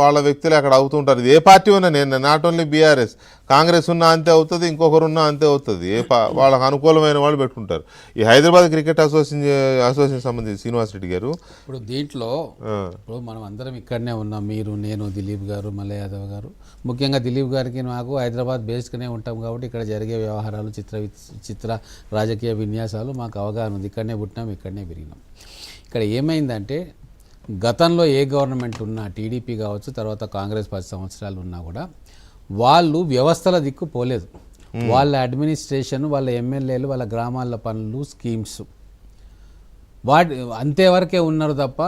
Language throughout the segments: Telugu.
వాళ్ళ వ్యక్తులు అక్కడ అవుతుంటారు. ఇది ఏ పార్టీ ఉన్నా, నేను నాట్ ఓన్లీ బీఆర్ఎస్, కాంగ్రెస్ ఉన్నా అంతే అవుతుంది, ఇంకొకరున్నా అంతే అవుతుంది. వాళ్ళకు అనుకూలమైన వాళ్ళు పెట్టుకుంటారు. ఈ హైదరాబాద్ క్రికెట్ అసోసియేషన్ సంబంధించి శ్రీనివాస్ రెడ్డి గారు ఇప్పుడు దీంట్లో ఇప్పుడు మనం అందరం ఇక్కడనే ఉన్నాం, మీరు, నేను, దిలీప్ గారు, మల్ల యాదవ్ గారు. ముఖ్యంగా దిలీప్ గారికి నాకు హైదరాబాద్ బేస్డ్గానే ఉంటాం కాబట్టి ఇక్కడ జరిగే వ్యవహారాలు, చిత్ర రాజకీయ విన్యాసాలు మాకు అవగాహన ఉంది. ఇక్కడనే పుట్టినాం, ఇక్కడనే పెరిగినాం. ఇక్కడ ఏమైందంటే గతంలో ఏ గవర్నమెంట్ ఉన్నా, టీడీపీ కావచ్చు, తర్వాత కాంగ్రెస్ 10 సంవత్సరాలు ఉన్నా కూడా వాళ్ళు వ్యవస్థల దిక్కు పోలేదు. వాళ్ళ అడ్మినిస్ట్రేషన్, వాళ్ళ ఎమ్మెల్యేలు, వాళ్ళ గ్రామాల పనులు, స్కీమ్స్ అంతేవరకే ఉన్నారు తప్ప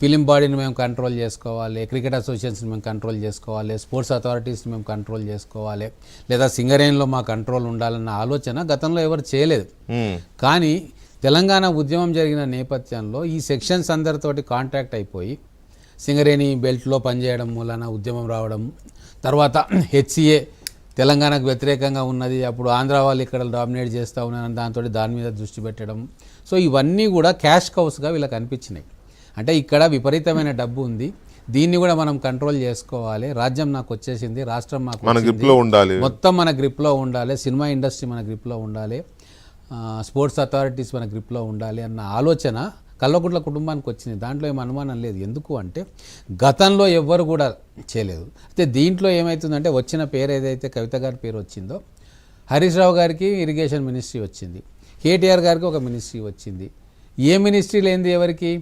ఫిలిం బాడీని మేము కంట్రోల్ చేసుకోవాలి, క్రికెట్ అసోసియేషన్ మేము కంట్రోల్ చేసుకోవాలి, స్పోర్ట్స్ అథారిటీస్ని మేము కంట్రోల్ చేసుకోవాలి, లేదా సింగరేణిలో మా కంట్రోల్ ఉండాలన్న ఆలోచన గతంలో ఎవరు చేయలేదు. కానీ తెలంగాణ ఉద్యమం జరిగిన నేపథ్యంలో ఈ సెక్షన్స్ అందరితోటి కాంట్రాక్ట్ అయిపోయి సింగరేణి బెల్ట్లో పనిచేయడం మూలన ఉద్యమం రావడం, తర్వాత హెచ్సిఏ తెలంగాణకు వ్యతిరేకంగా ఉన్నది, అప్పుడు ఆంధ్ర వాళ్ళు ఇక్కడ డామినేట్ చేస్తూ ఉన్నారని దాని మీద దృష్టి పెట్టడం. సో ఇవన్నీ కూడా క్యాష్ కౌస్గా వీళ్ళకి అనిపించినాయి. అంటే ఇక్కడ విపరీతమైన డబ్బు ఉంది, దీన్ని కూడా మనం కంట్రోల్ చేసుకోవాలి, రాజ్యం నాకు వచ్చేసింది, రాష్ట్రం మాకు ఉండాలి, మొత్తం మన గ్రిప్లో ఉండాలి, సినిమా ఇండస్ట్రీ మన గ్రిప్లో ఉండాలి, స్పోర్ట్స్ అథారిటీస్ మన గ్రిప్లో ఉండాలి అన్న ఆలోచన కల్వకుంట్ల కుటుంబానికి వచ్చింది. దాంట్లో ఏం అనుమానం లేదు. ఎందుకు అంటే గతంలో ఎవ్వరు కూడా చేయలేదు. అయితే దీంట్లో ఏమవుతుందంటే వచ్చిన పేరు ఏదైతే కవిత గారి పేరు వచ్చిందో, హరీష్ రావు గారికి ఇరిగేషన్ మినిస్ట్రీ వచ్చింది, కేటీఆర్ గారికి ఒక మినిస్ట్రీ వచ్చింది. ఏ మినిస్ట్రీ లేనిది ఎవరికి?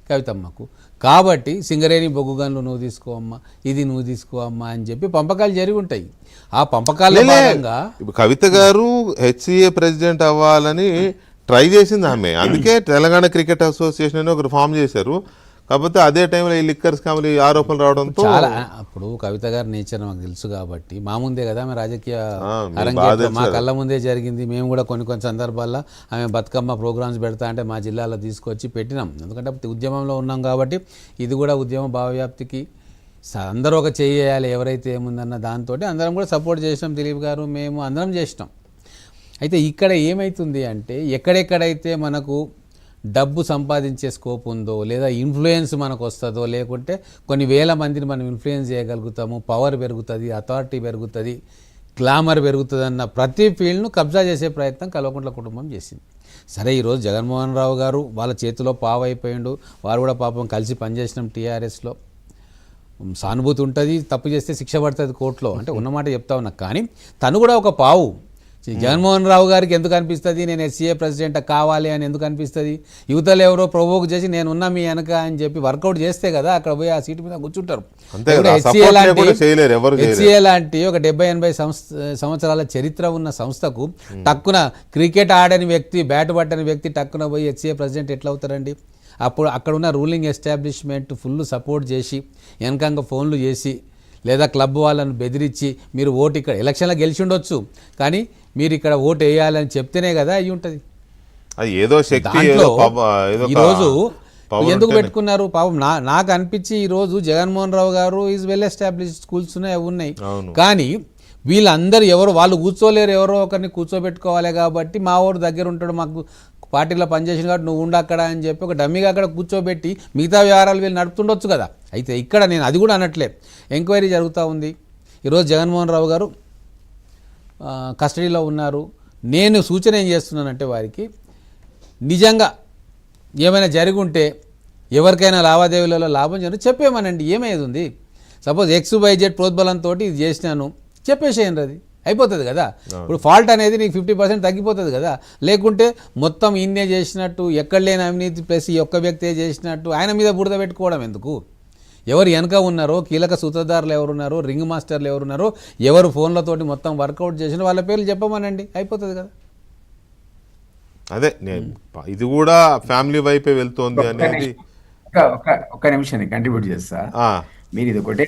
కవితమ్మకు. కాబట్టి సింగరేణి బొగ్గు గన్లు నువ్వు తీసుకోవమ్మా, ఇది నువ్వు తీసుకోవమ్మా అని చెప్పి పంపకాలు జరిగి ఉంటాయి. ఆ పంపకాల భాగంగా కవిత గారు హెచ్సిఏ ప్రెసిడెంట్ అవ్వాలని ట్రై చేసింది ఆమె. అందుకే తెలంగాణ క్రికెట్ అసోసియేషన్ అని ఒకరు ఫామ్ చేశారు. కాకపోతే అదే టైంలో ఈ లిక్కర్ స్కామ్లు ఆరోపణలు రావడంతో చాలా, అప్పుడు కవిత గారి నేచర్ మాకు తెలుసు కాబట్టి మా ముందే కదా ఆమె రాజకీయ అరంగేట్రం మా కళ్ళ ముందే జరిగింది. మేము కూడా కొన్ని సందర్భాల్లో ఆమె బతుకమ్మ ప్రోగ్రామ్స్ పెడతా అంటే మా జిల్లాలో తీసుకొచ్చి పెట్టినాం. ఎందుకంటే ఉద్యమంలో ఉన్నాం కాబట్టి ఇది కూడా ఉద్యమ భావవ్యాప్తికి అందరూ ఒక చేయాలి, ఎవరైతే ఏముందన్న దాంతో అందరం కూడా సపోర్ట్ చేసినాం. దిలీప్ గారు, మేము అందరం చేసినాం. అయితే ఇక్కడ ఏమవుతుంది అంటే ఎక్కడెక్కడైతే మనకు డబ్బు సంపాదించే స్కోప్ ఉందో, లేదా ఇన్ఫ్లుయెన్స్ మనకు వస్తుందో, లేకుంటే కొన్ని వేల మందిని మనం ఇన్ఫ్లుయెన్స్ చేయగలుగుతాము, పవర్ పెరుగుతుంది, అథారిటీ పెరుగుతుంది, గ్లామర్ పెరుగుతుంది అన్న ప్రతి ఫీల్డ్ను కబ్జా చేసే ప్రయత్నం కల్వకుంట్ల కుటుంబం చేసింది. సరే, ఈరోజు జగన్మోహన్ రావు గారు వాళ్ళ చేతిలో పావు అయిపోయిండు. వారు కూడా పాపం కలిసి పనిచేసినాం టీఆర్ఎస్లో. సానుభూతి ఉంటుంది, తప్పు చేస్తే శిక్ష పడుతుంది కోర్టులో, అంటే ఉన్నమాట చెప్తా ఉన్నా. కానీ తను కూడా ఒక పావు. జగన్మోహన్ రావు గారికి ఎందుకు అనిపిస్తుంది నేను హెచ్సిఏ ప్రెసిడెంట్ కావాలి అని ఎందుకు అనిపిస్తుంది? యువతలు ఎవరో ప్రొవోక్ చేసి నేను ఉన్నా మీ వెనక అని చెప్పి వర్కౌట్ చేస్తే కదా అక్కడ పోయి ఆ సీటు మీద కూర్చుంటారు. హెచ్సిఏ లాంటి ఒక 70-80 సంవత్సరాల చరిత్ర ఉన్న సంస్థకు టక్కున క్రికెట్ ఆడని వ్యక్తి, బ్యాట్ పట్టని వ్యక్తి టక్కున పోయి హెచ్సిఏ ప్రెసిడెంట్ ఎట్లా అవుతారండి? అప్పుడు అక్కడ ఉన్న రూలింగ్ ఎస్టాబ్లిష్మెంట్ ఫుల్ సపోర్ట్ చేసి వెనకంగా ఫోన్లు చేసి, లేదా క్లబ్ వాళ్ళను బెదిరించి మీరు ఓటు ఇక్కడ ఎలక్షన్లో గెలిచి ఉండొచ్చు, కానీ మీరు ఇక్కడ ఓటు వేయాలని చెప్తేనే కదా అయ్యి ఉంటుంది. ఈరోజు ఎందుకు పెట్టుకున్నారు పాపం? నాకు అనిపించి ఈరోజు జగన్మోహన్ రావు గారు ఈజ్ వెల్ ఎస్టాబ్లిష్డ్, స్కూల్స్ ఉన్నాయి. కానీ వీళ్ళందరూ ఎవరు వాళ్ళు కూర్చోలేరు, ఎవరో ఒకరిని కూర్చోబెట్టుకోవాలి. కాబట్టి మా ఊరు దగ్గర ఉంటాడు, మాకు పార్టీలో పనిచేసిన కాబట్టి నువ్వు ఉండక్కడ అని చెప్పి ఒక డమ్మిగా అక్కడ కూర్చోబెట్టి మిగతా వ్యవహారాలు వీళ్ళు నడుపుతుండొచ్చు కదా. అయితే ఇక్కడ నేను అది కూడా అనట్లే, ఎంక్వైరీ జరుగుతూ ఉంది. ఈరోజు జగన్మోహన్ రావు గారు కస్టడీలో ఉన్నారు. నేను సూచన ఏం చేస్తున్నానంటే వారికి నిజంగా ఏమైనా జరిగి ఉంటే ఎవరికైనా లావాదేవీలలో లాభం జరిగి చెప్పేమనండి, ఏమేది ఉంది. సపోజ్ XYZ ప్రోద్బలంతో ఇది చేసినాను చెప్పేసేయండి, అది అయిపోతుంది కదా. ఇప్పుడు ఫాల్ట్ అనేది నీకు 50% తగ్గిపోతుంది కదా. లేకుంటే మొత్తం ఈయనే చేసినట్టు, ఎక్కడ లేని అవినీతి ప్లస్ ఈ ఒక్క వ్యక్తే చేసినట్టు ఆయన మీద బురద పెట్టుకోవడం ఎందుకు? ఎవరు వెనక ఉన్నారో, కీలక సూత్రధారులు ఎవరున్నారో, రింగ్ మాస్టర్లు ఎవరున్నారో, ఎవరు ఫోన్లతోటి మొత్తం వర్కౌట్ చేసిన వాళ్ళ పేర్లు చెప్పమనండి, అయిపోతుంది కదా. అదే ఇది కూడా ఫ్యామిలీ వైపే వెళ్తోంది అనేది ఒక నిమిషాన్ని కంట్రిబ్యూట్ చేస్తా. మీరు ఇది ఒకటే